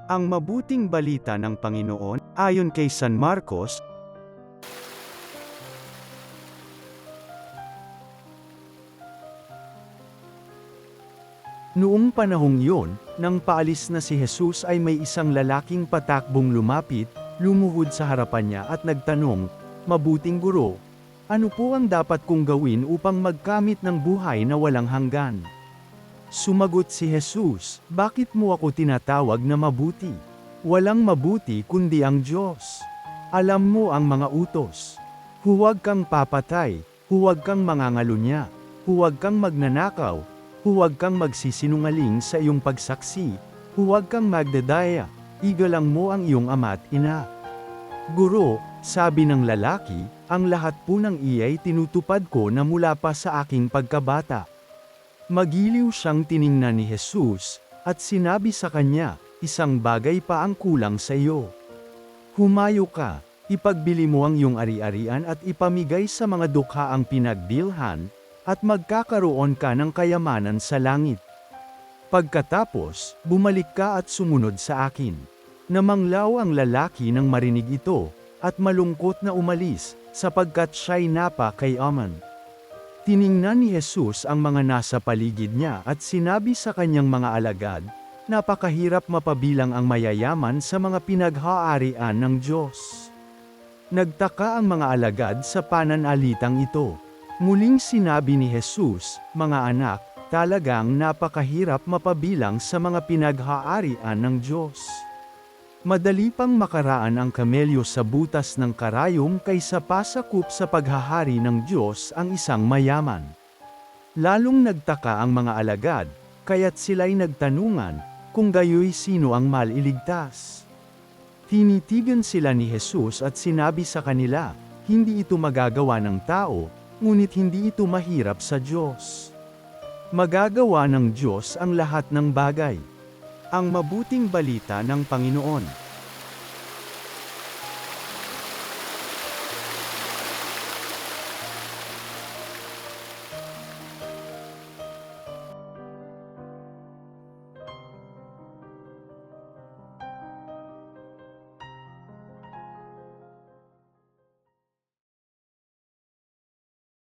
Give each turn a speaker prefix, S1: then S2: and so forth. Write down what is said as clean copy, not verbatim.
S1: Ang mabuting balita ng Panginoon, ayon kay San Marcos. Noong panahong yun, nang paalis na si Jesus ay may isang lalaking patakbong lumapit, lumuhod sa harapan niya at nagtanong, "Mabuting guro, ano po ang dapat kong gawin upang magkamit ng buhay na walang hanggan?" Sumagot si Jesus, "Bakit mo ako tinatawag na mabuti? Walang mabuti kundi ang Diyos. Alam mo ang mga utos. Huwag kang papatay, huwag kang mangangalunya, huwag kang magnanakaw, huwag kang magsisinungaling sa iyong pagsaksi, huwag kang magdadaya, igalang mo ang iyong ama at ina." "Guro," sabi ng lalaki, "ang lahat po ng iyay tinutupad ko na mula pa sa aking pagkabata." Magiliw siyang tiningnan ni Jesus, at sinabi sa kanya, "Isang bagay pa ang kulang sa iyo. Humayo ka, ipagbili mo ang iyong ari-arian at ipamigay sa mga dukha ang pinagbilhan, at magkakaroon ka ng kayamanan sa langit. Pagkatapos, bumalik ka at sumunod sa akin." Namanglaw ang lalaki nang marinig ito, at malungkot na umalis, sapagkat siya'y napakayaman. Tiningnan ni Jesus ang mga nasa paligid niya at sinabi sa kanyang mga alagad, "Napakahirap mapabilang ang mayayaman sa mga pinaghaarian ng Diyos." Nagtaka ang mga alagad sa pananalitang ito. Muling sinabi ni Jesus, "Mga anak, talagang napakahirap mapabilang sa mga pinaghaarian ng Diyos. Madali pang makaraan ang kamelyo sa butas ng karayom kaysa pasakop sa paghahari ng Diyos ang isang mayaman." Lalong nagtaka ang mga alagad, kaya't sila'y nagtanungan, kung gayoy sino ang maliligtas. Tinitigan sila ni Jesus at sinabi sa kanila, "Hindi ito magagawa ng tao, ngunit hindi ito mahirap sa Diyos. Magagawa ng Diyos ang lahat ng bagay." Ang mabuting balita ng Panginoon.